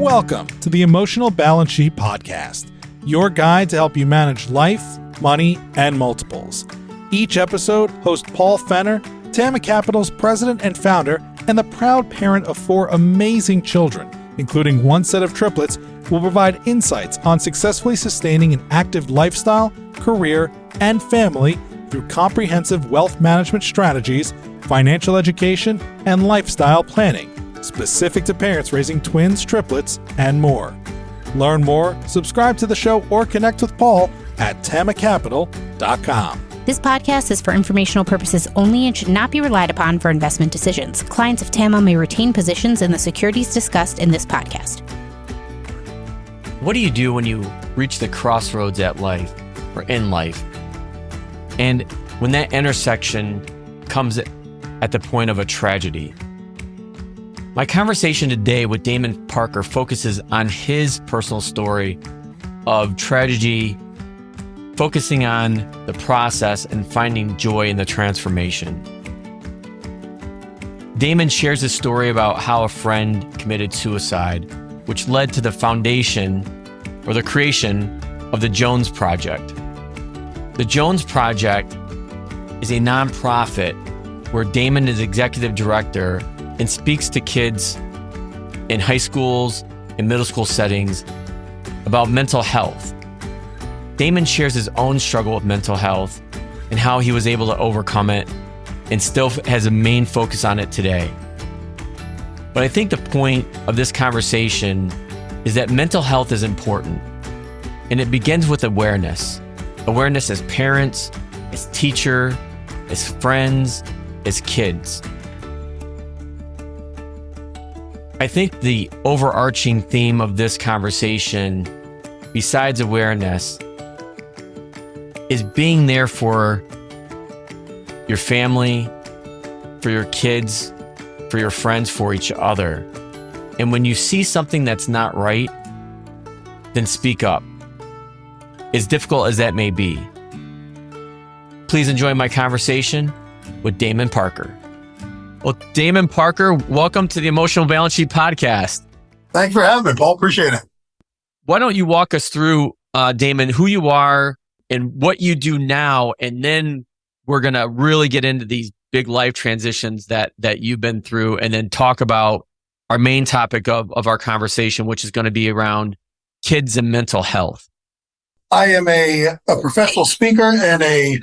Welcome to the Emotional Balance Sheet Podcast, your guide to help you manage life, money, and multiples. Each episode, host Paul Fenner, Tama Capital's president and founder, and the proud parent of 4 amazing children, including 1 set of triplets, will provide insights on successfully sustaining an active lifestyle, career, and family through comprehensive wealth management strategies, financial education, and lifestyle planning, specific to parents raising twins, triplets, and more. Learn more, subscribe to the show, or connect with Paul at tamacapital.com. This podcast is for informational purposes only and should not be relied upon for investment decisions. Clients of TAMA may retain positions in the securities discussed in this podcast. What do you do when you reach the crossroads at life or in life? And when that intersection comes at the point of a tragedy? My conversation today with Damon Parker focuses on his personal story of tragedy, focusing on the process and finding joy in the transformation. Damon shares his story about how a friend committed suicide, which led to the foundation or the creation of the Jones Project. The Jones Project is a nonprofit where Damon is executive director and speaks to kids in high schools and middle school settings about mental health. Damon shares his own struggle with mental health and how he was able to overcome it and still has a main focus on it today. But I think the point of this conversation is that mental health is important, and it begins with awareness. Awareness as parents, as teacher, as friends, as kids. I think the overarching theme of this conversation, besides awareness, is being there for your family, for your kids, for your friends, for each other. And when you see something that's not right, then speak up, as difficult as that may be. Please enjoy my conversation with Damon Parker. Well, Damon Parker, welcome to the Emotional Balance Sheet Podcast. Thanks for having me, Paul. Appreciate it. Why don't you walk us through, Damon, who you are and what you do now, and then we're going to really get into these big life transitions that you've been through, and then talk about our main topic of our conversation, which is going to be around kids and mental health. I am a professional speaker and a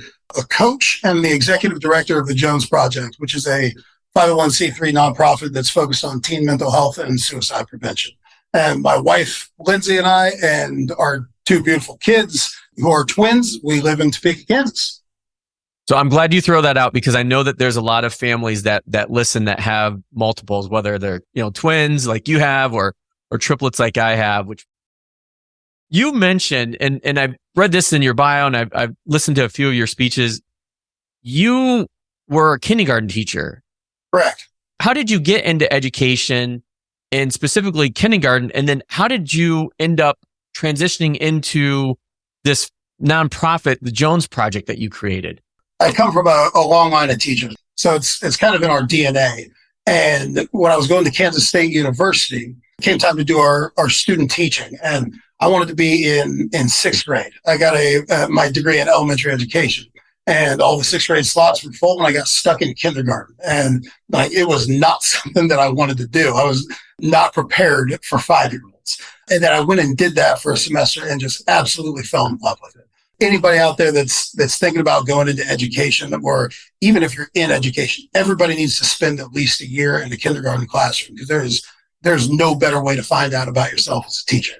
coach and the executive director of the Jones Project, which is a 501c3 nonprofit that's focused on teen mental health and suicide prevention. And my wife, Lindsay, and I, and our 2 beautiful kids who are twins, we live in Topeka, Kansas. So I'm glad you throw that out, because I know that there's a lot of families that listen that have multiples, whether they're, twins like you have or triplets like I have, which you mentioned, and I've read this in your bio and I've listened to a few of your speeches. You were a kindergarten teacher. Correct. How did you get into education, and specifically kindergarten? And then how did you end up transitioning into this nonprofit, the Jones Project, that you created? I come from a long line of teachers, so it's kind of in our DNA. And when I was going to Kansas State University, it came time to do our student teaching, and I wanted to be in 6th grade. I got my degree in elementary education, and all the 6th grade slots were full, and I got stuck in kindergarten. And it was not something that I wanted to do. I was not prepared for 5-year-olds. And then I went and did that for a semester and just absolutely fell in love with it. Anybody out there that's thinking about going into education, or even if you're in education, everybody needs to spend at least a year in a kindergarten classroom, because there's no better way to find out about yourself as a teacher.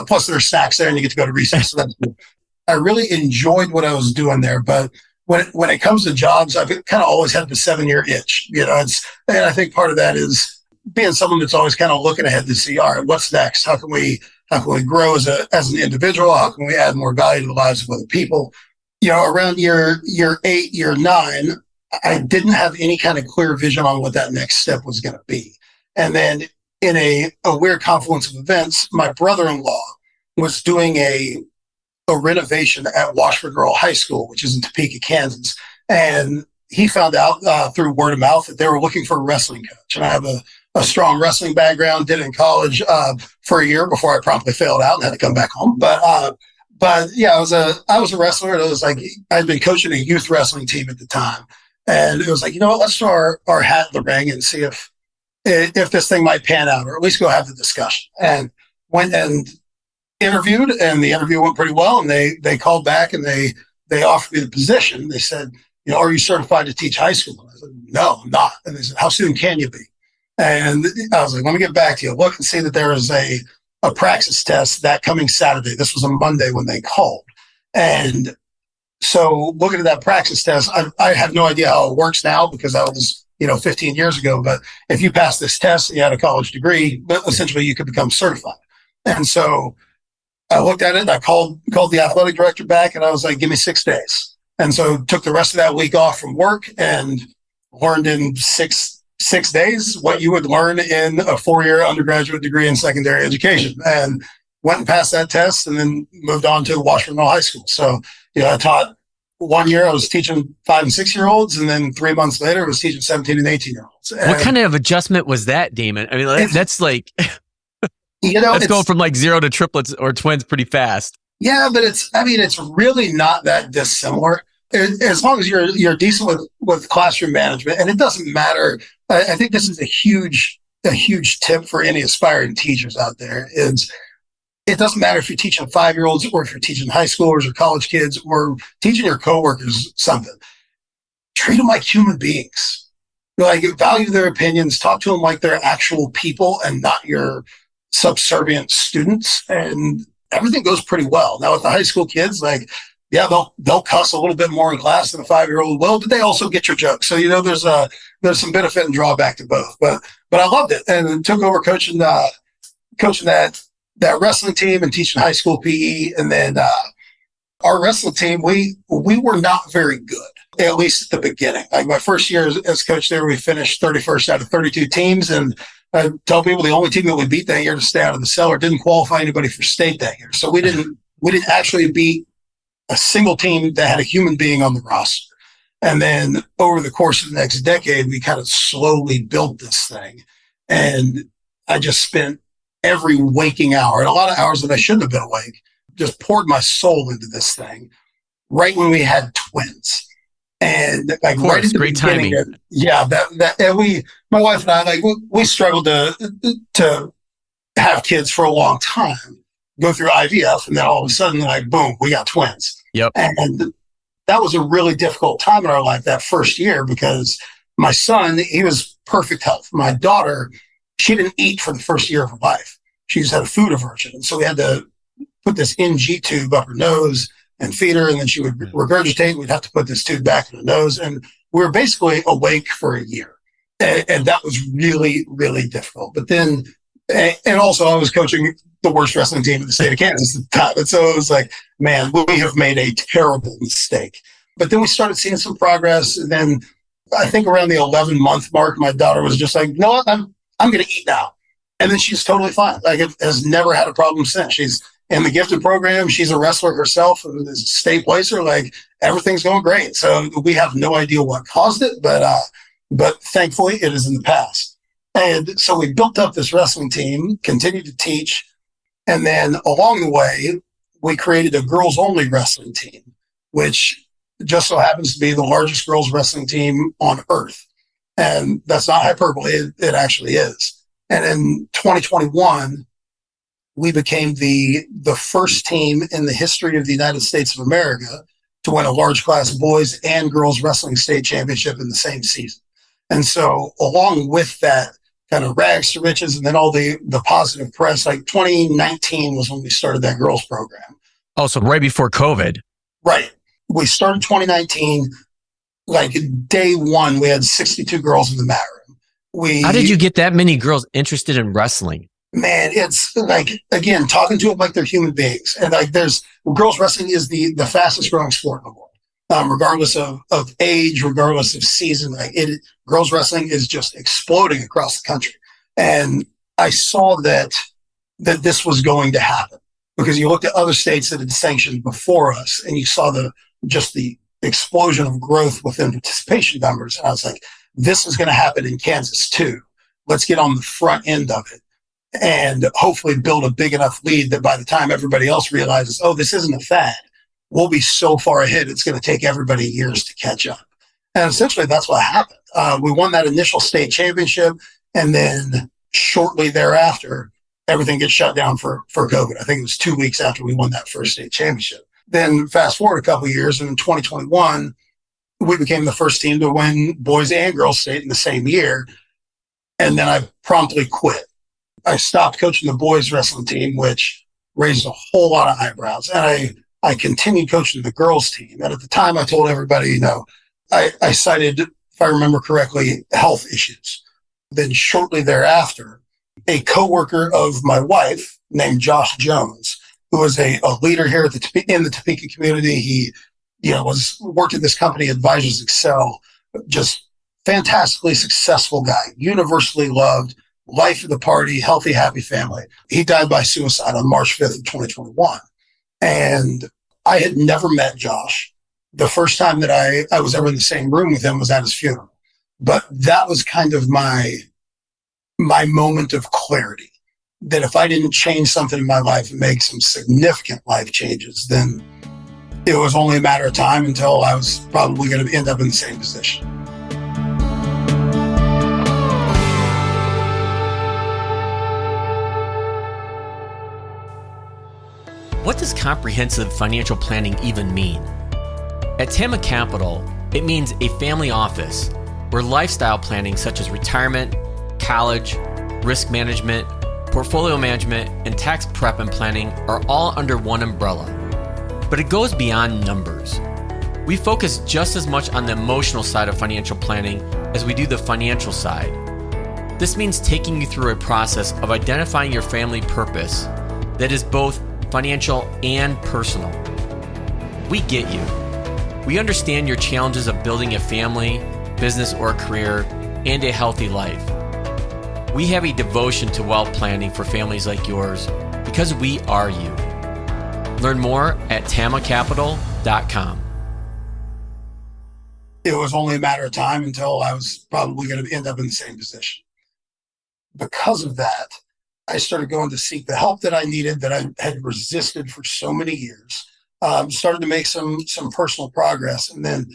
Plus there's snacks there and you get to go to recess. So that's cool. I really enjoyed what I was doing there, but when it comes to jobs, I've kind of always had the 7-year itch, and I think part of that is being someone that's always kind of looking ahead to see, all right, what's next? How can we grow as an individual? How can we add more value to the lives of other people? Around year 8, year 9, I didn't have any kind of clear vision on what that next step was going to be. And then in a weird confluence of events, my brother-in-law was doing a renovation at Washburn Rural High School, which is in Topeka, Kansas. And he found out through word of mouth that they were looking for a wrestling coach. And I have a strong wrestling background, did it in college for a year before I promptly failed out and had to come back home. But yeah, I was a wrestler. And it was like, I'd been coaching a youth wrestling team at the time. And it was like, you know what, let's throw our hat in the ring and see if this thing might pan out, or at least go have the discussion. And went and interviewed, and the interview went pretty well. And they called back and they offered me the position. They said, you know, are you certified to teach high school? And I said, no, I'm not. And they said, how soon can you be? And I was like, let me get back to you. Look and see that there is a praxis test that coming Saturday. This was a Monday when they called. And so looking at that praxis test, I have no idea how it works now because that was, 15 years ago. But if you passed this test and you had a college degree, essentially you could become certified. And so I looked at it, I called the athletic director back, and I was like, give me 6 days. And so took the rest of that week off from work and learned in six days what you would learn in a 4-year undergraduate degree in secondary education, and went and passed that test, and then moved on to Washington High School. So, I taught 1 year, I was teaching 5 and 6 year olds. And then 3 months later, I was teaching 17 and 18 year olds. What kind of adjustment was that, Damon? I mean, that's like, it's going from like 0 to triplets or twins pretty fast. Yeah, but it's really not that dissimilar. As long as you're decent with classroom management, and it doesn't matter. I think this is a huge tip for any aspiring teachers out there. It doesn't matter if you're teaching 5-year-olds or if you're teaching high schoolers or college kids or teaching your coworkers something. Treat them like human beings. Value their opinions, talk to them like they're actual people and not your subservient students, and everything goes pretty well. Now with the high school kids, they'll cuss a little bit more in class than a 5-year-old will, but they also get your jokes. So there's some benefit and drawback to both. But I loved it, and took over coaching that wrestling team and teaching high school PE. And then our wrestling team, we were not very good, at least at the beginning. Like my first year as coach there, we finished 31st out of 32 teams. And I tell people the only team that we beat that year to stay out of the cellar didn't qualify anybody for state that year. So we didn't actually beat a single team that had a human being on the roster. And then over the course of the next decade, we kind of slowly built this thing. And I just spent every waking hour, and a lot of hours that I shouldn't have been awake, just poured my soul into this thing right when we had twins. And of course, right at the great timing. And my wife and I, we struggled to have kids for a long time, go through IVF, and then all of a sudden, boom, we got twins. Yep. And that was a really difficult time in our life that first year, because my son, he was perfect health. My daughter, she didn't eat for the first year of her life. She just had a food aversion. And so we had to put this NG tube up her nose and feed her. And then she would regurgitate. We'd have to put this tube back in her nose. And we were basically awake for a year. And that was really, really difficult. But then, and also I was coaching the worst wrestling team in the state of Kansas at the time. And so it was like, man, we have made a terrible mistake. But then we started seeing some progress. And then I think around the 11-month mark, my daughter was just like, you know what, I'm going to eat now. And then she's totally fine. Has never had a problem since. She's in the gifted program. She's a wrestler herself, and is a state placer. Everything's going great. So we have no idea what caused it, but thankfully it is in the past. And so we built up this wrestling team, continued to teach. And then along the way, we created a girls only wrestling team, which just so happens to be the largest girls wrestling team on earth. And that's not hyperbole. It actually is. And in 2021, we became the first team in the history of the United States of America to win a large class boys and girls wrestling state championship in the same season. And so along with that kind of rags to riches and then all the positive press, 2019 was when we started that girls program. Oh, so right before COVID. Right. We started 2019. Day one, we had 62 girls in the mat room. How did you get that many girls interested in wrestling? Man, it's again, talking to them like they're human beings. And girls wrestling is the fastest growing sport in the world, regardless of age, regardless of season. Girls wrestling is just exploding across the country. And I saw that this was going to happen, because you looked at other states that had sanctioned before us and you saw the explosion of growth within participation numbers. And I was like, this is going to happen in Kansas too. let's get on the front end of it and hopefully build a big enough lead that by the time everybody else realizes, oh, this isn't a fad, we'll be so far ahead, it's going to take everybody years to catch up. And essentially that's what happened. We won that initial state championship, and then shortly thereafter, everything gets shut down for COVID. I think it was 2 weeks after we won that first state championship. Then fast forward a couple of years, and in 2021, we became the first team to win boys and girls state in the same year. And then I promptly quit. I stopped coaching the boys wrestling team, which raised a whole lot of eyebrows. And I continued coaching the girls team. And at the time I told everybody, I cited, if I remember correctly, health issues. Then shortly thereafter, a coworker of my wife named Josh Jones, who was a leader here in the Topeka community. He, worked at this company, Advisors Excel, just fantastically successful guy, universally loved, life of the party, healthy, happy family. He died by suicide on March 5th of 2021. And I had never met Josh. The first time that I was ever in the same room with him was at his funeral. But that was kind of my moment of clarity, that if I didn't change something in my life and make some significant life changes, then it was only a matter of time until I was probably going to end up in the same position. What does comprehensive financial planning even mean? At Tama Capital, it means a family office where lifestyle planning such as retirement, college, risk management, portfolio management, and tax prep and planning are all under one umbrella. But it goes beyond numbers. We focus just as much on the emotional side of financial planning as we do the financial side. This means taking you through a process of identifying your family purpose that is both financial and personal. We get you. We understand your challenges of building a family, business, or career, and a healthy life. We have a devotion to wealth planning for families like yours because we are you. Learn more at tamacapital.com. It was only a matter of time until I was probably going to end up in the same position. Because of that, I started going to seek the help that I needed, that I had resisted for so many years. Started to make some personal progress. And then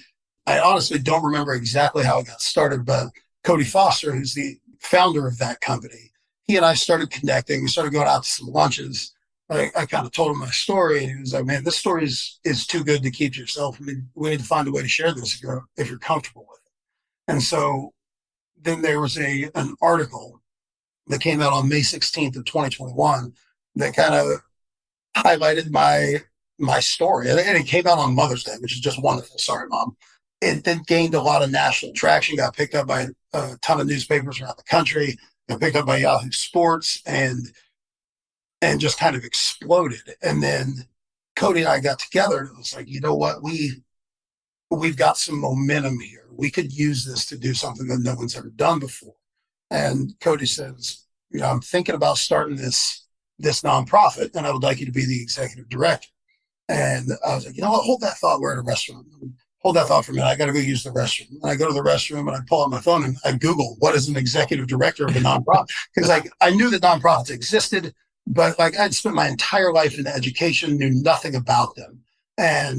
I honestly don't remember exactly how it got started, but Cody Foster, who's the founder of that company, he and I started connecting. We started going out to some lunches. I kind of told him my story, and he was like, man, this story is too good to keep to yourself. I mean, we need to find a way to share this if you're comfortable with it. And so then there was an article that came out on May 16th of 2021 that kind of highlighted my story. And it came out on Mother's Day, which is just wonderful. Sorry, Mom. It then gained a lot of national traction, got picked up by a ton of newspapers around the country, got picked up by Yahoo Sports, and just kind of exploded. And then Cody and I got together, and it was like, you know what? We've got some momentum here. We could use this to do something that no one's ever done before. And Cody says, I'm thinking about starting this nonprofit, and I would like you to be the executive director. And I was like, you know what? Hold that thought. We're at a restaurant. Hold that thought for a minute. I got to go use the restroom. And I go to the restroom and I pull out my phone and I Google what is an executive director of a nonprofit. Because I knew that nonprofits existed, but I'd spent my entire life in education, knew nothing about them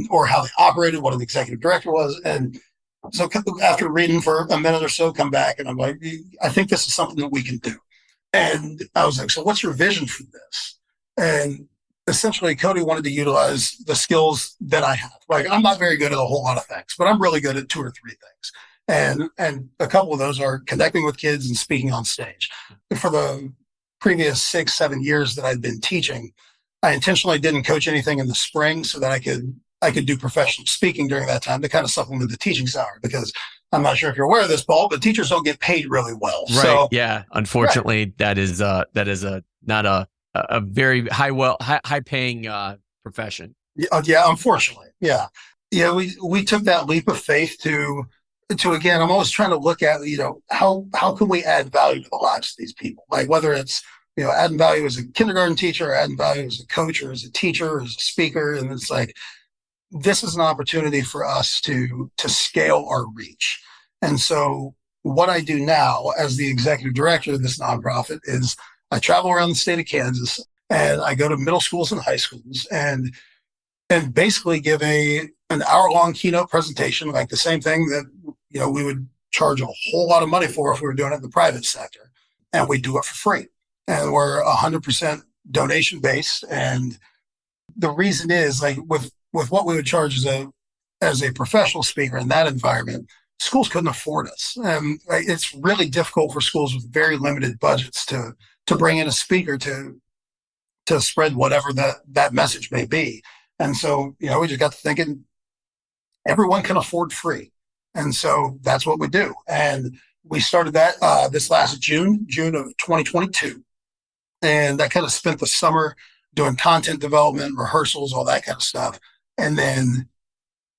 or how they operated, what an executive director was. And so after reading for a minute or so, come back and I'm like, I think this is something that we can do. And I was like, so what's your vision for this? And essentially, Cody wanted to utilize the skills that I have. I'm not very good at a whole lot of things, but I'm really good at 2 or 3 things. And a couple of those are connecting with kids and speaking on stage. For the previous 6, 7 years that I'd been teaching, I intentionally didn't coach anything in the spring so that I could do professional speaking during that time to kind of supplement the teaching salary, because I'm not sure if you're aware of this, Paul, but teachers don't get paid really well. Right. So, yeah. Unfortunately, right. that is not a very high paying profession. Yeah. Unfortunately. Yeah. Yeah. We took that leap of faith to again, I'm always trying to look at, how can we add value to the lives of these people? Whether it's, adding value as a kindergarten teacher, or adding value as a coach, or as a teacher, or as a speaker. And it's like, this is an opportunity for us to scale our reach. And so what I do now as the executive director of this nonprofit is I travel around the state of Kansas and I go to middle schools and high schools and basically give an hour-long keynote presentation, like the same thing that we would charge a whole lot of money for if we were doing it in the private sector, and we do it for free. And we're 100% donation based. And the reason is, like, with what we would charge as a professional speaker in that environment, schools couldn't afford us. And it's really difficult for schools with very limited budgets to bring in a speaker to spread whatever that message may be. And so, we just got to thinking everyone can afford free. And so that's what we do. And we started that this last June of 2022. And I kind of spent the summer doing content development, rehearsals, all that kind of stuff. And then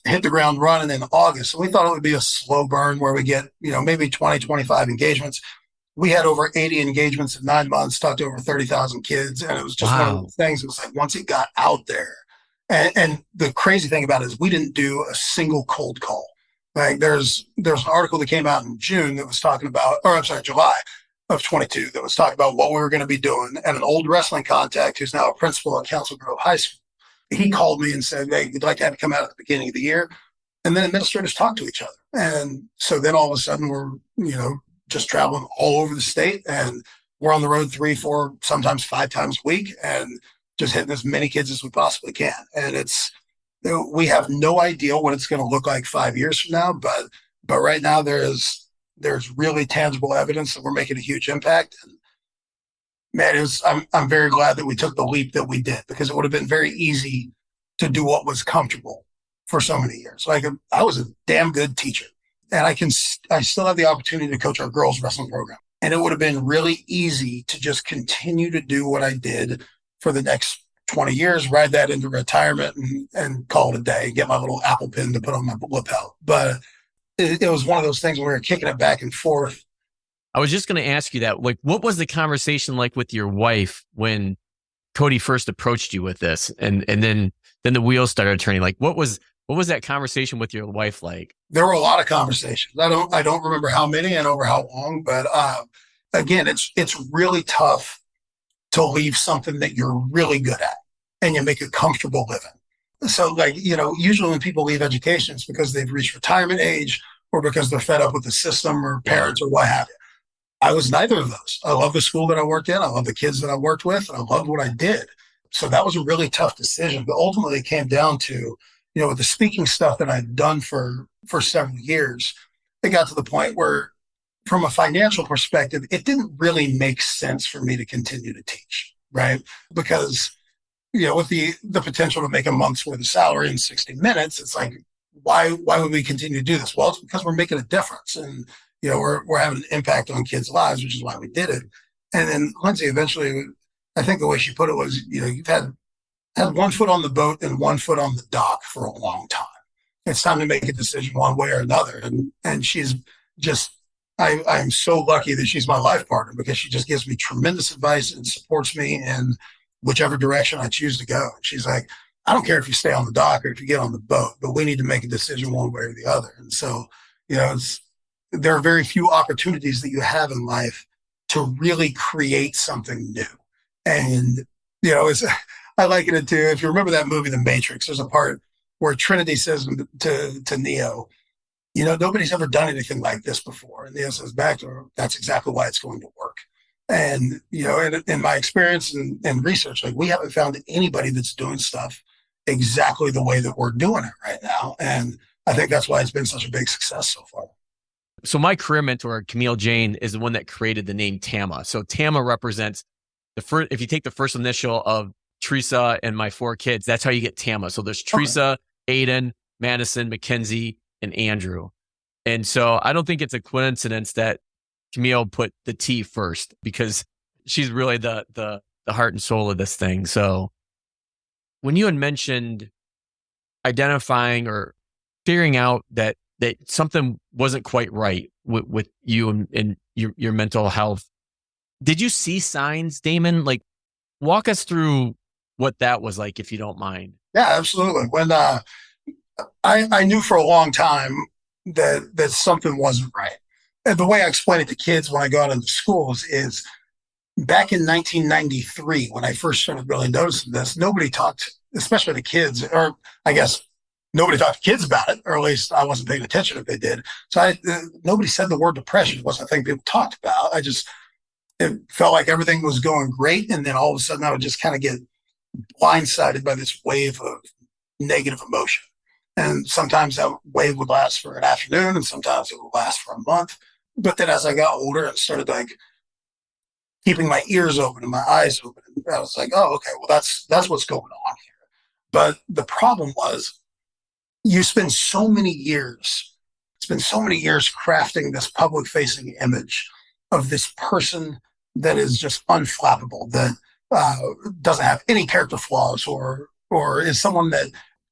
hit the ground running in August. So we thought it would be a slow burn where we get, maybe 20, 25 engagements. We had over 80 engagements in 9 months, talked to over 30,000 kids. And it was just one of those things. It was like, once it got out there, and the crazy thing about it is we didn't do a single cold call. Like there's an article that came out in June that was talking about, or I'm sorry, July of 22, that was talking about what we were going to be doing. And an old wrestling contact who's now a principal at Council Grove High School, he called me and said, hey, we'd like to have it come out at the beginning of the year. And then administrators talk to each other. And so then all of a sudden we're, just traveling all over the state, and we're on the road 3, 4, sometimes 5 times a week, and just hitting as many kids as we possibly can. And we have no idea what it's going to look like 5 years from now, but right now there's really tangible evidence that we're making a huge impact. And man, I'm very glad that we took the leap that we did, because it would have been very easy to do what was comfortable for so many years. Like I was a damn good teacher, and I still have the opportunity to coach our girls wrestling program. And it would have been really easy to just continue to do what I did for the next 20 years, ride that into retirement and call it a day, get my little Apple pin to put on my lapel. But it was one of those things where we were kicking it back and forth. I was just going to ask you that. Like, what was the conversation like with your wife when Cody first approached you with this, and then the wheels started turning? Like, what was that conversation with your wife like? There were a lot of conversations. I don't remember how many and over how long, but again, it's really tough to leave something that you're really good at and you make a comfortable living. So usually when people leave education, it's because they've reached retirement age or because they're fed up with the system or parents or what have you. I was neither of those. I love the school that I worked in. I love the kids that I worked with, and I loved what I did. So that was a really tough decision. But ultimately it came down to, with the speaking stuff that I'd done for several years, it got to the point where from a financial perspective, it didn't really make sense for me to continue to teach, right? Because, with the potential to make a month's worth of salary in 60 minutes, it's like, why would we continue to do this? Well, it's because we're making a difference, and, we're having an impact on kids' lives, which is why we did it. And then Lindsay, eventually, I think the way she put it was, you've had 1 foot on the boat and 1 foot on the dock for a long time. It's time to make a decision one way or another. And she's just, I'm so lucky that she's my life partner, because she just gives me tremendous advice and supports me in whichever direction I choose to go. She's like, I don't care if you stay on the dock or if you get on the boat, but we need to make a decision one way or the other. And so, there are very few opportunities that you have in life to really create something new. And, I liken it to, if you remember that movie, The Matrix, there's a part where Trinity says to Neo, nobody's ever done anything like this before. And Neo says back to her, that's exactly why it's going to work. And, in my experience and research, like, we haven't found anybody that's doing stuff exactly the way that we're doing it right now. And I think that's why it's been such a big success so far. So my career mentor, Camille Jane, is the one that created the name Tama. So Tama represents the first, if you take the first initial of Teresa and my 4 kids, that's how you get Tama. So there's Teresa, Aiden, Madison, Mackenzie, and Andrew. And so I don't think it's a coincidence that Camille put the T first, because she's really the heart and soul of this thing. So when you had mentioned identifying or figuring out that something wasn't quite right with you and your mental health, did you see signs, Damon? Like, walk us through what that was like, if you don't mind. Yeah, absolutely. When I knew for a long time that something wasn't right. And the way I explain it to kids when I go out into schools is back in 1993, when I first started really noticing this, nobody talked, especially the kids, or I guess nobody talked to kids about it, or at least I wasn't paying attention if they did. So nobody said the word depression. It wasn't a thing people talked about. It felt like everything was going great. And then all of a sudden I would just kind of get blindsided by this wave of negative emotion. And sometimes that wave would last for an afternoon and sometimes it would last for a month. But then as I got older and started like keeping my ears open and my eyes open, I was like, oh, okay, well, that's what's going on here. But the problem was you spend so many years, crafting this public facing image of this person that is just unflappable, that doesn't have any character flaws or is someone that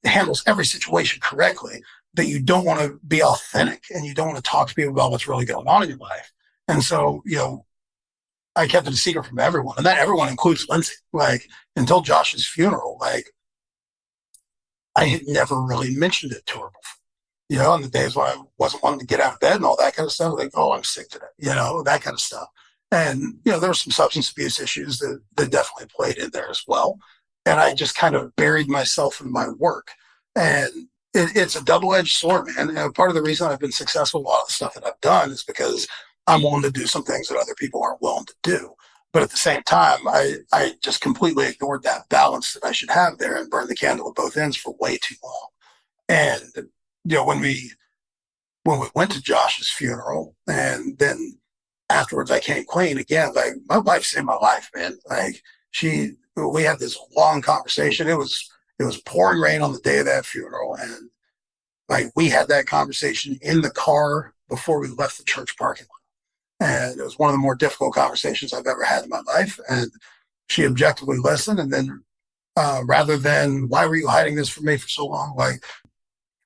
handles every situation correctly, that you don't want to be authentic and you don't want to talk to people about what's really going on in your life. And so, I kept it a secret from everyone, and that everyone includes Lindsay. Like until Josh's funeral, like I had never really mentioned it to her before. On the days when I wasn't wanting to get out of bed and all that kind of stuff, like, oh, I'm sick today, that kind of stuff. And, there were some substance abuse issues that definitely played in there as well. And I just kind of buried myself in my work. And it's a double-edged sword, man. And part of the reason I've been successful in a lot of the stuff that I've done is because I'm willing to do some things that other people aren't willing to do. But at the same time, I just completely ignored that balance that I should have there and burned the candle at both ends for way too long. And, when we went to Josh's funeral and then afterwards I came clean again, like my wife saved my life, man. Like we had this long conversation. It was pouring rain on the day of that funeral. And like we had that conversation in the car before we left the church parking lot. And it was one of the more difficult conversations I've ever had in my life. And she objectively listened. And then rather than, why were you hiding this from me for so long? Like,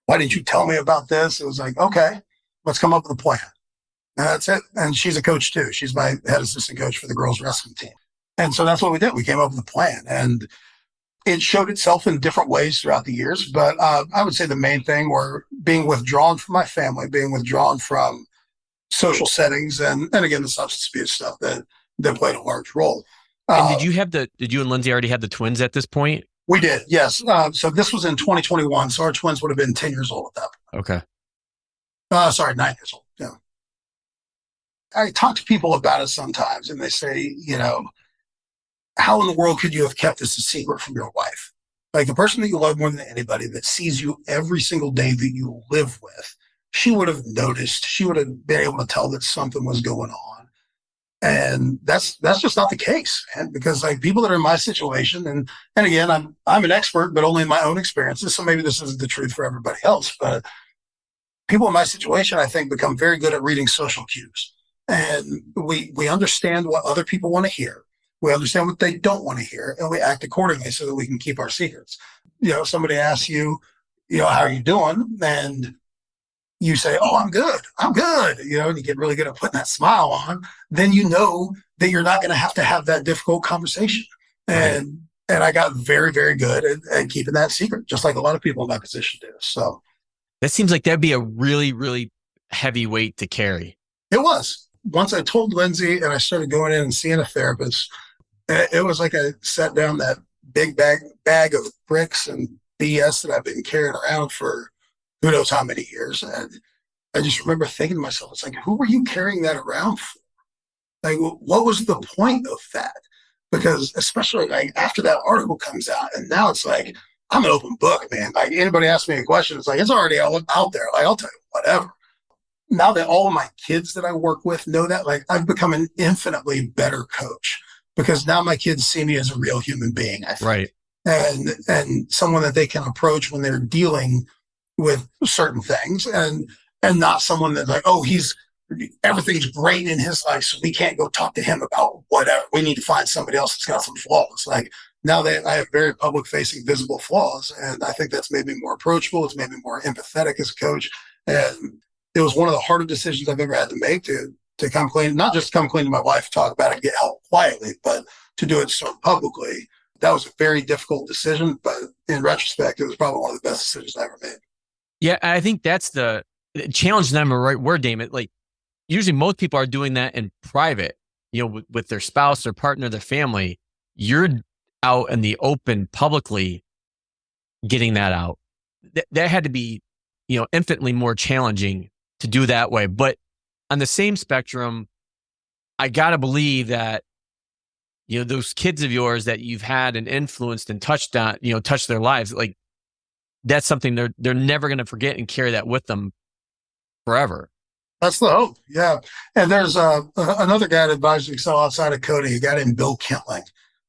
why didn't you tell me about this? It was like, okay, let's come up with a plan. And that's it. And she's a coach too. She's my head assistant coach for the girls wrestling team. And so that's what we did. We came up with a plan, and it showed itself in different ways throughout the years. But I would say the main thing were being withdrawn from my family, being withdrawn from social settings, and again, the substance abuse stuff that played a large role. And did you and Lindsay already have the twins at this point? We did, yes. So this was in 2021. So our twins would have been 10 years old at that point. Okay. 9 years old. Yeah. I talk to people about it sometimes and they say, how in the world could you have kept this a secret from your wife? Like the person that you love more than anybody, that sees you every single day that you live with, she would have noticed. She would have been able to tell that something was going on. And that's just not the case, man, because like people that are in my situation, and again, I'm an expert, but only in my own experiences. So maybe this isn't the truth for everybody else, but people in my situation, I think, become very good at reading social cues. And we understand what other people want to hear. We understand what they don't want to hear, and we act accordingly so that we can keep our secrets. Somebody asks you, how are you doing? And you say, oh, I'm good, and you get really good at putting that smile on, then you know that you're not going to have that difficult conversation. And I got very, very good at keeping that secret, just like a lot of people in my position do. So that seems like that'd be a really, really heavy weight to carry. It was. Once I told Lindsay and I started going in and seeing a therapist, it was like I set down that big bag of bricks and BS that I've been carrying around for who knows how many years. And I just remember thinking to myself, it's like, who were you carrying that around for? Like, what was the point of that? Because especially like after that article comes out, and now it's like, I'm an open book, man. Like anybody asks me a question, it's like, it's already out there. Like, I'll tell you whatever. Now that all of my kids that I work with know that, like I've become an infinitely better coach because now my kids see me as a real human being, I think. Right. And someone that they can approach when they're dealing with certain things, and not someone that's like, oh, everything's great in his life, so we can't go talk to him about whatever. We need to find somebody else that's got some flaws. Like now that I have very public facing visible flaws, and I think that's made me more approachable. It's made me more empathetic as a coach. And it was one of the harder decisions I've ever had to make to come clean, not just come clean to my wife, talk about it, get help quietly, but to do it so publicly. That was a very difficult decision, but in retrospect, it was probably one of the best decisions I ever made. Yeah, I think that's the challenge. Them, right word, Damon. Like usually most people are doing that in private, with their spouse, their partner, their family. You're out in the open publicly getting that out. That had to be, infinitely more challenging to do that way. But on the same spectrum, I got to believe that, those kids of yours that you've had and influenced and touched on, touched their lives, like that's something they're never going to forget and carry that with them forever. That's the hope. Yeah. And there's another guy that advised Excel outside of coding, a guy named Bill Kentling,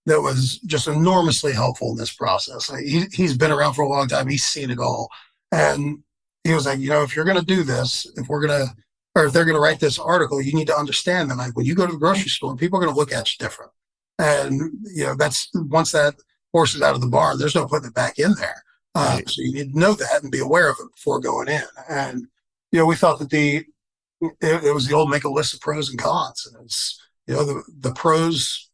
that was just enormously helpful in this process. Like, he's been around for a long time. He's seen it all. And he was like, if you're going to do this, if they're going to write this article, you need to understand that, like, when you go to the grocery store, people are going to look at you different. And, that's once that horse is out of the barn, there's no putting it back in there. Right. So you need to know that and be aware of it before going in. And, we thought that it was the old make a list of pros and cons. And it's, the pros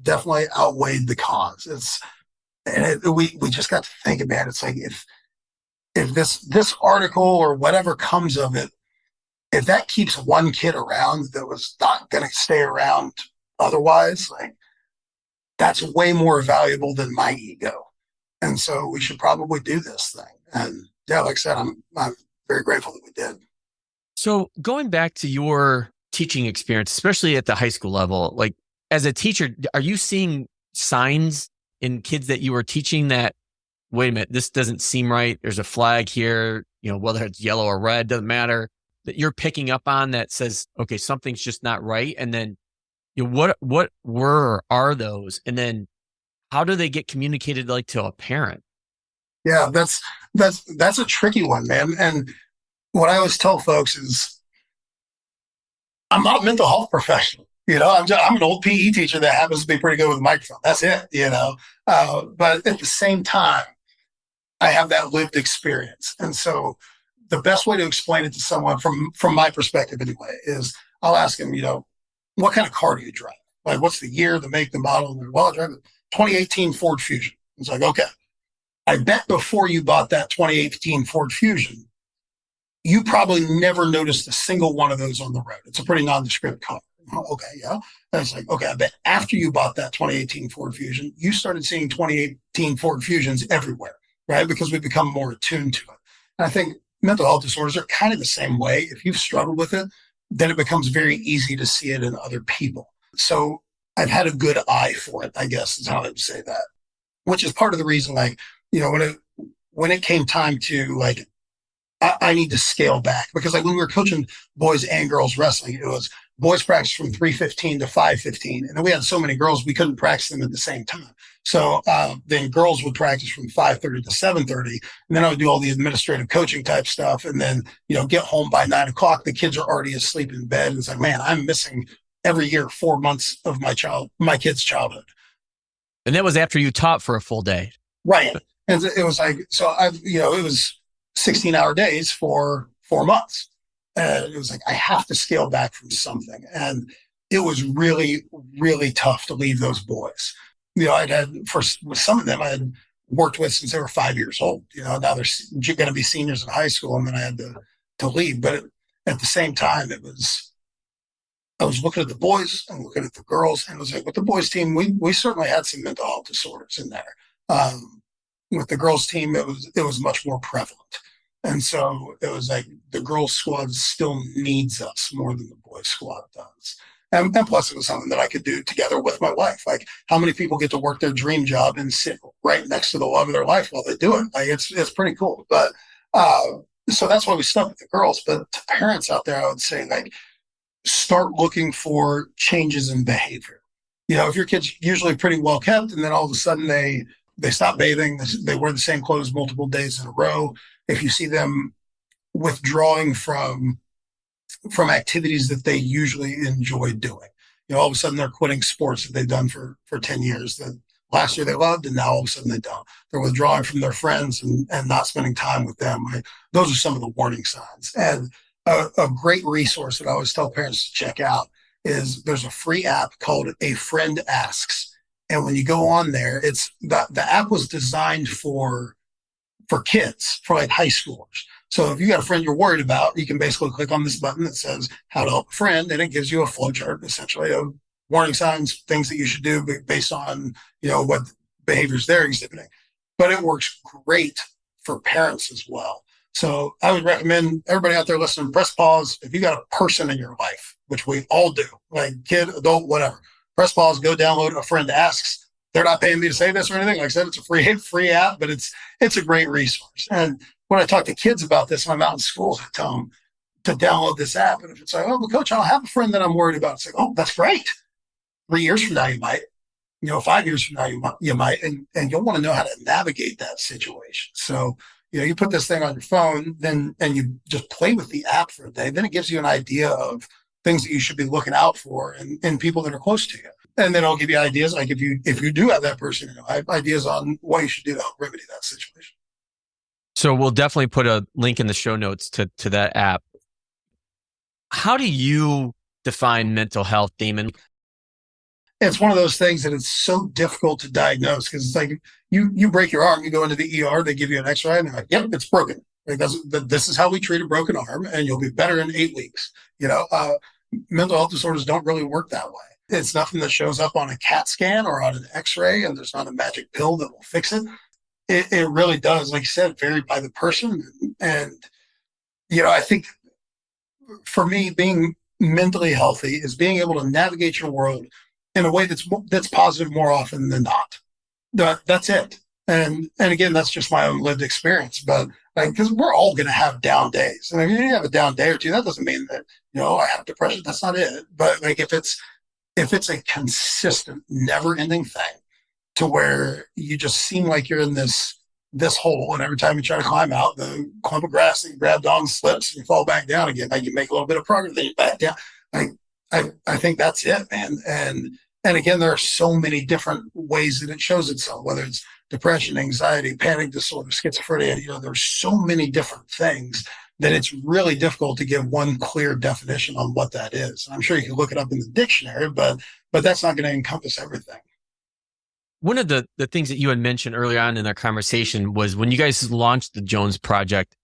definitely outweighed the cons. We just got to thinking, man, it's like, if this article or whatever comes of it, if that keeps one kid around that was not going to stay around otherwise, like, that's way more valuable than my ego. And so we should probably do this thing. And yeah, like I said, I'm very grateful that we did. So going back to your teaching experience, especially at the high school level, like as a teacher, are you seeing signs in kids that you were teaching that, wait a minute, this doesn't seem right. There's a flag here, whether it's yellow or red, doesn't matter, that you're picking up on that says, okay, something's just not right. And then, what are those? And then how do they get communicated like to a parent? Yeah, that's a tricky one, man. And what I always tell folks is, I'm not a mental health professional. I'm an old PE teacher that happens to be pretty good with a microphone. That's it, But at the same time, I have that lived experience. And so the best way to explain it to someone from my perspective anyway, is I'll ask them, what kind of car do you drive? Like, what's the year, the make, the model? And well, I drive a 2018 Ford Fusion. It's like, okay, I bet before you bought that 2018 Ford Fusion, you probably never noticed a single one of those on the road. It's a pretty nondescript car. Okay, yeah. And it's like, okay, I bet after you bought that 2018 Ford Fusion, you started seeing 2018 Ford Fusions everywhere, right? Because we've become more attuned to it. And I think mental health disorders are kind of the same way. If you've struggled with it, then it becomes very easy to see it in other people. So I've had a good eye for it, I guess is how I would say that, which is part of the reason, like, when it came time to, like, I need to scale back, because like when we were coaching boys and girls wrestling, it was boys practice from 3:15 to 5:15. And then we had so many girls, we couldn't practice them at the same time. So then girls would practice from 5:30 to 7:30. And then I would do all the administrative coaching type stuff. And then, get home by 9:00. The kids are already asleep in bed. And it's like, man, I'm missing every year 4 months of my kid's childhood. And that was after you taught for a full day. Right. And it was like, so it was 16-hour days for 4 months. And it was like, I have to scale back from something. And it was really, really tough to leave those boys. With some of them I had worked with since they were 5 years old. Now they're going to be seniors in high school, and then I had to leave. But at the same time, I was looking at the boys and looking at the girls, and it was like, with the boys team, we certainly had some mental health disorders in there. With the girls team, it was much more prevalent. And so it was like, the girls squad still needs us more than the boys squad does. And plus it was something that I could do together with my wife. Like, how many people get to work their dream job and sit right next to the love of their life while they do it? Like, it's pretty cool. But, so that's why we stuck with the girls. But to parents out there, I would say, like, start looking for changes in behavior. If your kid's usually pretty well kept, and then all of a sudden they stop bathing, they wear the same clothes multiple days in a row. If you see them withdrawing from activities that they usually enjoy doing, all of a sudden they're quitting sports that they've done for 10 years that last year they loved, and now all of a sudden they don't. They're withdrawing from their friends and not spending time with them. Right? Those are some of the warning signs. And a great resource that I always tell parents to check out is, there's a free app called A Friend Asks. And when you go on there, the app was designed for kids, for like high schoolers. So if you got a friend you're worried about, you can basically click on this button that says how to help a friend, and it gives you a flow chart essentially of warning signs, things that you should do based on, what behaviors they're exhibiting. But it works great for parents as well. So I would recommend everybody out there listening, press pause. If you got a person in your life, which we all do, like kid, adult, whatever, press pause, go download A Friend Asks. They're not paying me to say this or anything. Like I said, it's a free app, but it's a great resource. And when I talk to kids about this, when I'm out in schools, I tell them to download this app. And if it's like, oh, but coach, I don't have a friend that I'm worried about. It's like, oh, that's great. 3 years from now, you might. 5 years from now, you might, and you'll want to know how to navigate that situation. So, you put this thing on your phone, and you just play with the app for a day. Then it gives you an idea of things that you should be looking out for and people that are close to you. And then it'll give you ideas. Like if you do have that person, ideas on what you should do to help remedy that situation. So we'll definitely put a link in the show notes to that app. How do you define mental health, Damon? It's one of those things that it's so difficult to diagnose because it's like you break your arm, you go into the ER, they give you an X-ray, and they're like, "Yep, it's broken. Like this is how we treat a broken arm, and you'll be better in 8 weeks." Mental health disorders don't really work that way. It's nothing that shows up on a CAT scan or on an X-ray, and there's not a magic pill that will fix it. It really does, like you said, vary by the person, and I think for me, being mentally healthy is being able to navigate your world in a way that's positive more often than not. That's it. And again, that's just my own lived experience. But because we're all going to have down days, and if you have a down day or two, that doesn't mean that I have depression. That's not it. But like if it's a consistent, never-ending thing, to where you just seem like you're in this hole, and every time you try to climb out, the clump of grass that you grabbed on slips, and you fall back down again. Like you make a little bit of progress, then you back down. Like I think that's it, man. And again, there are so many different ways that it shows itself, whether it's depression, anxiety, panic disorder, schizophrenia. There's so many different things that it's really difficult to give one clear definition on what that is. I'm sure you can look it up in the dictionary, but that's not going to encompass everything. One of the things that you had mentioned earlier on in our conversation was when you guys launched the Jones Project,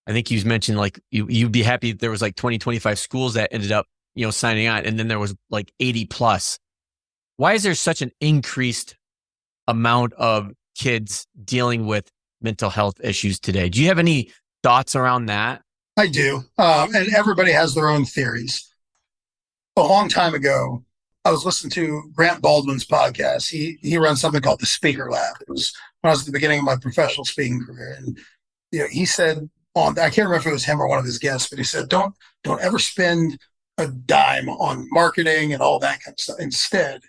I think you mentioned like you'd be happy if there was like 20, 25 schools that ended up, signing on, and then there was like 80 plus. Why is there such an increased amount of kids dealing with mental health issues today? Do you have any thoughts around that? I do. And everybody has their own theories. A long time ago, I was listening to Grant Baldwin's podcast. He runs something called the Speaker Lab. It was when I was at the beginning of my professional speaking career. And he said I can't remember if it was him or one of his guests, but he said, don't ever spend a dime on marketing and all that kind of stuff. Instead,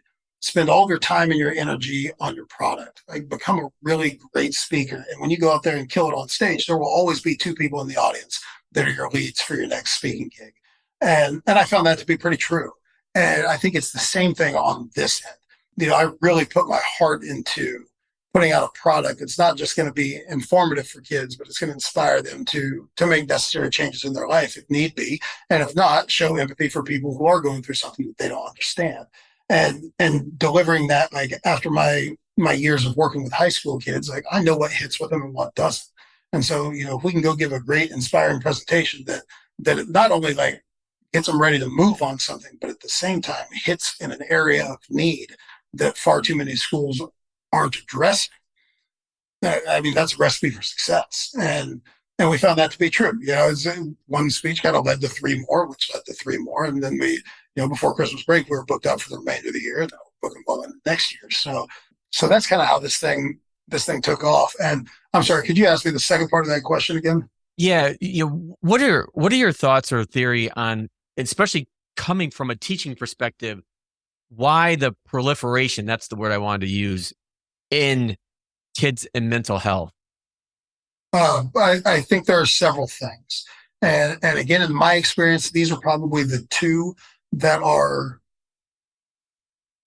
spend all of your time and your energy on your product. Like become a really great speaker. And when you go out there and kill it on stage, there will always be 2 people in the audience that are your leads for your next speaking gig. And I found that to be pretty true. And I think it's the same thing on this end. I really put my heart into putting out a product. It's not just going to be informative for kids, but it's going to inspire them to make necessary changes in their life if need be. And if not, show empathy for people who are going through something that they don't understand. And delivering that, like after my years of working with high school kids, like I know what hits with them and what doesn't. And so, if we can go give a great inspiring presentation that it not only like gets them ready to move on something, but at the same time hits in an area of need that far too many schools aren't addressing. I mean, that's a recipe for success. And we found that to be true. One speech kind of led to 3 more, which led to 3 more. And then we, before Christmas break, we were booked out for the remainder of the year, and then we'll book them well into next year. So that's kind of how this thing took off. And I'm sorry, could you ask me the second part of that question again? Yeah. What are your thoughts or theory on, especially coming from a teaching perspective, why the proliferation, that's the word I wanted to use, in kids and mental health? I think there are several things. And again, in my experience, these are probably the 2 that are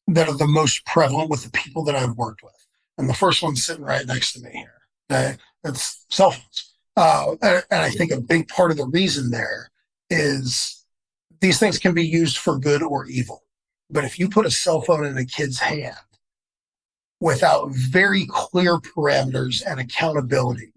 the most prevalent with the people that I've worked with. And the first one's sitting right next to me here. Okay? It's cell phones. And I think a big part of the reason there is these things can be used for good or evil. But if you put a cell phone in a kid's hand without very clear parameters and accountability,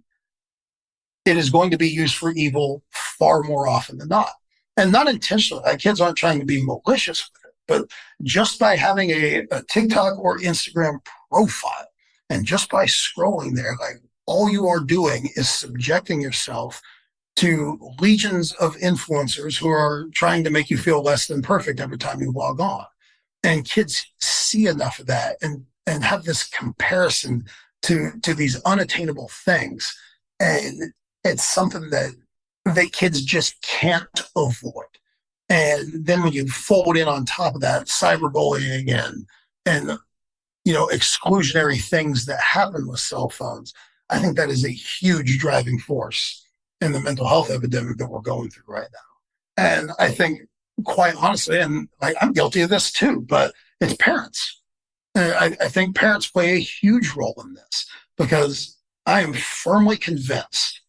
it is going to be used for evil far more often than not. And not intentionally. Like, kids aren't trying to be malicious with it, but just by having a TikTok or Instagram profile and just by scrolling there, like, all you are doing is subjecting yourself to legions of influencers who are trying to make you feel less than perfect every time you log on. And kids see enough of that and have this comparison to these unattainable things. And it's something that kids just can't avoid. And then when you fold in on top of that cyberbullying and exclusionary things that happen with cell phones, I think that is a huge driving force in the mental health epidemic that we're going through right now. And I think, quite honestly, and like, I'm guilty of this too, but it's parents. I think parents play a huge role in this, because I am firmly convinced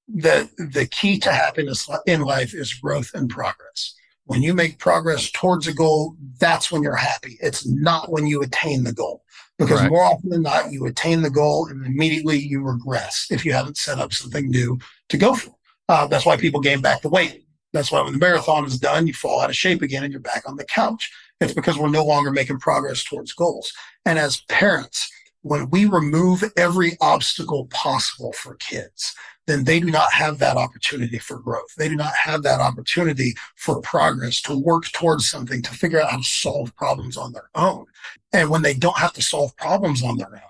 that the key to happiness in life is growth and progress. When you make progress towards a goal, that's when you're happy. It's not when you attain the goal, because more often than not, you attain the goal and immediately you regress if you haven't set up something new to go for. That's why people gain back the weight. That's why when the marathon is done, you fall out of shape again and you're back on the couch. It's because we're no longer making progress towards goals. And as parents, when we remove every obstacle possible for kids, then they do not have that opportunity for growth. They do not have that opportunity for progress, to work towards something, to figure out how to solve problems on their own. And when they don't have to solve problems on their own,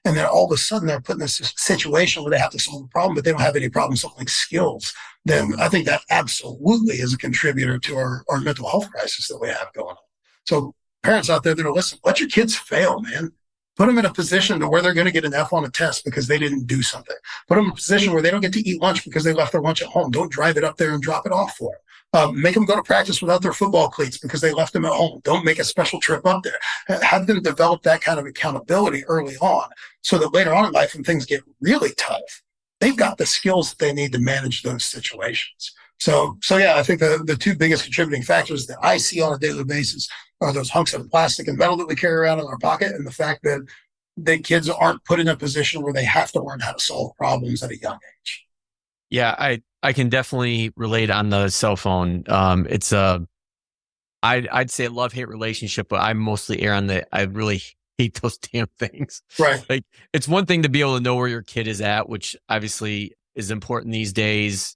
and then all of a sudden they're put in this situation where they have to solve a problem, but they don't have any problem solving skills, then I think that absolutely is a contributor to our mental health crisis that we have going on. So parents out there that are listening, let your kids fail, man. Put them in a position to where they're going to get an F on a test because they didn't do something. Put them in a position where they don't get to eat lunch because they left their lunch at home. Don't drive it up there and drop it off for them. Make them go to practice without their football cleats because they left them at home. Don't make a special trip up there. Have them develop that kind of accountability early on, so that later on in life, when things get really tough, they've got the skills that they need to manage those situations. So yeah, I think the two biggest contributing factors that I see on a daily basis are those hunks of plastic and metal that we carry around in our pocket, and the fact that kids aren't put in a position where they have to learn how to solve problems at a young age. Yeah, I can definitely relate on the cell phone. It's I'd say a love-hate relationship, but I mostly err on I really hate those damn things. Right. Like, it's one thing to be able to know where your kid is at, which obviously is important these days.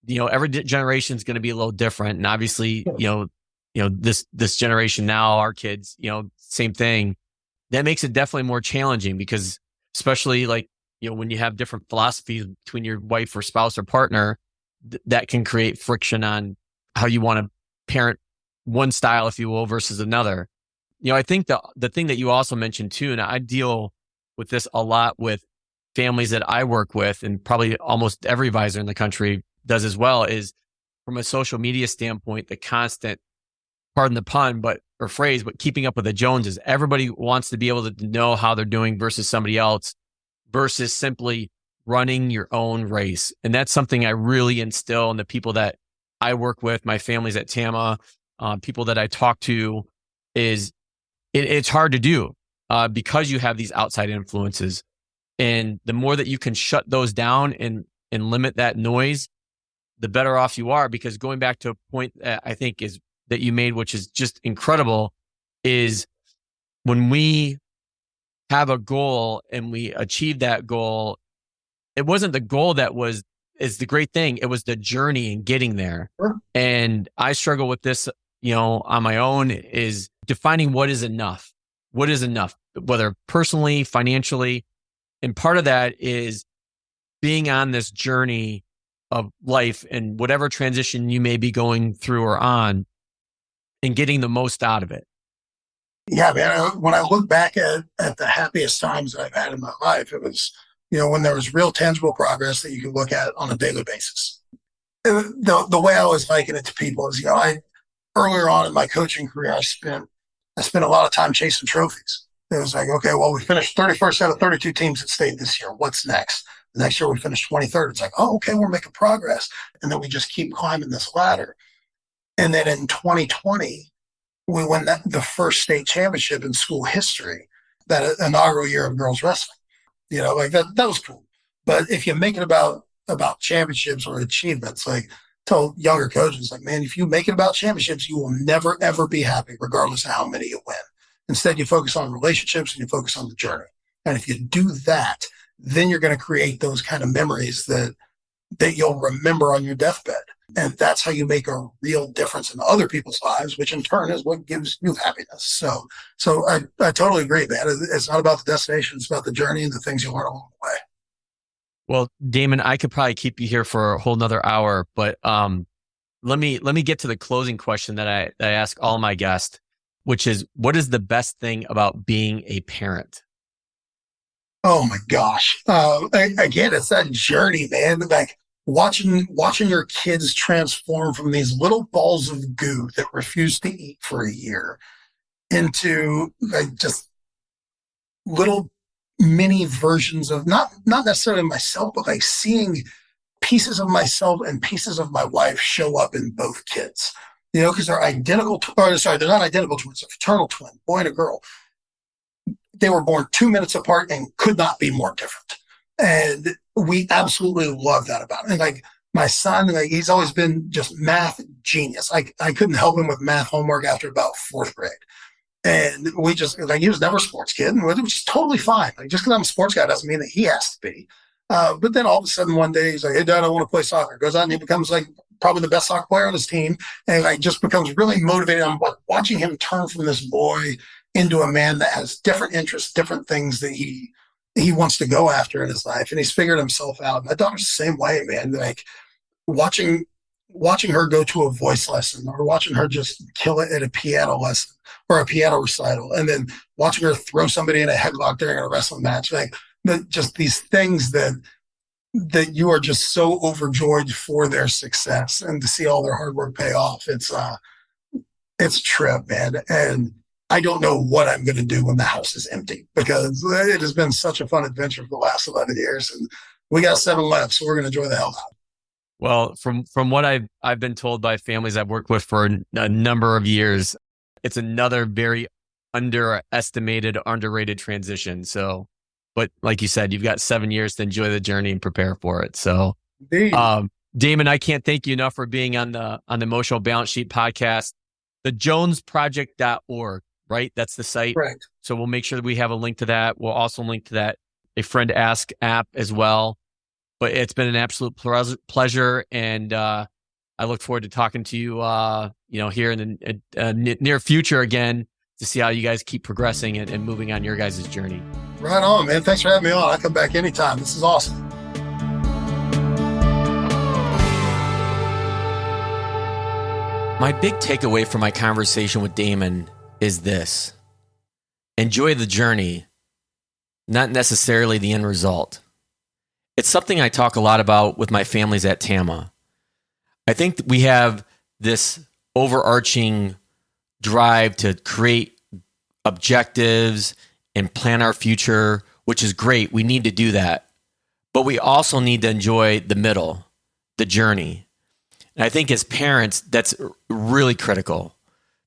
Every generation is going to be a little different, and obviously, this generation now, our kids, same thing. That makes it definitely more challenging, because especially when you have different philosophies between your wife or spouse or partner, that can create friction on how you want to parent one style, if you will, versus another. I think the thing that you also mentioned too, and I deal with this a lot with families that I work with, and probably almost every advisor in the country does as well, is from a social media standpoint, the constant, pardon the pun, or phrase, but keeping up with the Joneses. Everybody wants to be able to know how they're doing versus somebody else, versus simply running your own race. And that's something I really instill in the people that I work with, my families at TAMA, people that I talk to, is it's hard to do because you have these outside influences. And the more that you can shut those down and limit that noise, the better off you are. Because going back to a point that I think is that you made, which is just incredible, is when we have a goal and we achieve that goal, it wasn't the goal that is the great thing. It was the journey and getting there. Sure. And I struggle with this, on my own, is defining what is enough. What is enough, whether personally, financially. And part of that is being on this journey of life and whatever transition you may be going through or on, and getting the most out of it. Yeah, man. When I look back at the happiest times that I've had in my life, it was, when there was real tangible progress that you could look at on a daily basis. The way I always liken it to people is, earlier on in my coaching career, I spent a lot of time chasing trophies. It was like, okay, well, we finished 31st out of 32 teams at state this year. What's next? The next year we finished 23rd. It's like, oh, okay, we're making progress. And then we just keep climbing this ladder. And then in 2020, we won the first state championship in school history, that inaugural year of girls wrestling. That was cool. But if you make it about about championships or achievements. Like, tell younger coaches, like, man, if you make it about championships, you will never, ever be happy, regardless of how many you win. Instead, you focus on relationships and you focus on the journey. And if you do that, then you're going to create those kind of memories that you'll remember on your deathbed. And that's how you make a real difference in other people's lives, which in turn is what gives you happiness. So I totally agree, man. It's not about the destination. It's about the journey and the things you learn along the way. Well, Damon, I could probably keep you here for a whole nother hour, but let me get to the closing question that I ask all my guests, which is, what is the best thing about being a parent? Oh my gosh. Again, it's that journey, man. Like watching your kids transform from these little balls of goo that refuse to eat for a year into like just little mini versions of not necessarily myself, but like seeing pieces of myself and pieces of my wife show up in both kids. You know, because they're identical, they're not identical twins, a fraternal twin, boy and a girl. They were born 2 minutes apart and could not be more different. And we absolutely love that about it. And like my son, like he's always been just math genius. I couldn't help him with math homework after about fourth grade. And we just, like, he was never a sports kid, and it was just totally fine. Like, just because I'm a sports guy doesn't mean that he has to be. But then all of a sudden one day he's like, hey, Dad, I want to play soccer. Goes out and he becomes like probably the best soccer player on his team. And like just becomes really motivated. I'm watching him turn from this boy into a man that has different interests, different things that he wants to go after in his life. And he's figured himself out. My daughter's the same way, man. Like watching her go to a voice lesson or watching her just kill it at a piano lesson or a piano recital, and then watching her throw somebody in a headlock during a wrestling match. Like just these things that you are just so overjoyed for their success, and to see all their hard work pay off. It's a trip, man. And I don't know what I'm going to do when the house is empty, because it has been such a fun adventure for the last 11 years, and we got 7 left, so we're going to enjoy the hell out. Well, from what I've been told by families I've worked with for a number of years, it's another very underestimated, underrated transition. So, but like you said, you've got 7 years to enjoy the journey and prepare for it. So, Damon, I can't thank you enough for being on the Emotional Balance Sheet podcast. The jonesproject.org, right? That's the site. Right. So we'll make sure that we have a link to that. We'll also link to that A Friend Ask app as well. But it's been an absolute pleasure, and I look forward to talking to you, here in the near future again, to see how you guys keep progressing and moving on your guys' journey. Right on, man. Thanks for having me on. I'll come back anytime. This is awesome. My big takeaway from my conversation with Damon is this: enjoy the journey, not necessarily the end result. It's something I talk a lot about with my families at TAMA. I think that we have this overarching drive to create objectives and plan our future, which is great. We need to do that. But we also need to enjoy the middle, the journey. And I think as parents, that's really critical,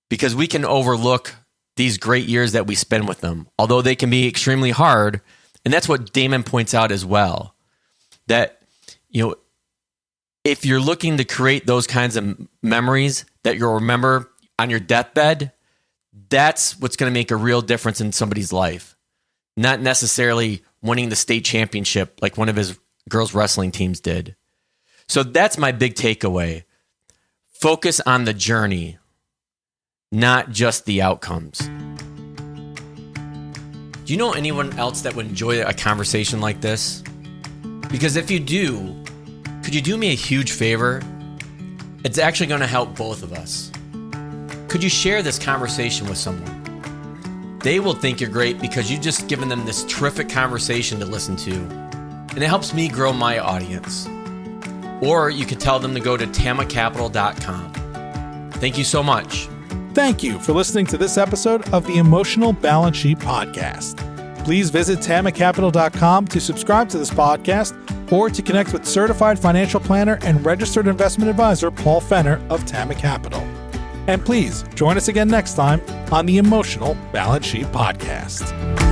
because we can overlook these great years that we spend with them, although they can be extremely hard. And that's what Damon points out as well. That, if you're looking to create those kinds of memories that you'll remember on your deathbed, that's what's going to make a real difference in somebody's life. Not necessarily winning the state championship like one of his girls' wrestling teams did. So that's my big takeaway. Focus on the journey, not just the outcomes. Do you know anyone else that would enjoy a conversation like this? Because if you do, could you do me a huge favor? It's actually going to help both of us. Could you share this conversation with someone? They will think you're great because you've just given them this terrific conversation to listen to, and it helps me grow my audience. Or you could tell them to go to tamacapital.com. Thank you so much. Thank you for listening to this episode of the Emotional Balance Sheet Podcast. Please visit tamacapital.com to subscribe to this podcast or to connect with certified financial planner and registered investment advisor Paul Fenner of Tama Capital. And please join us again next time on the Emotional Balance Sheet Podcast.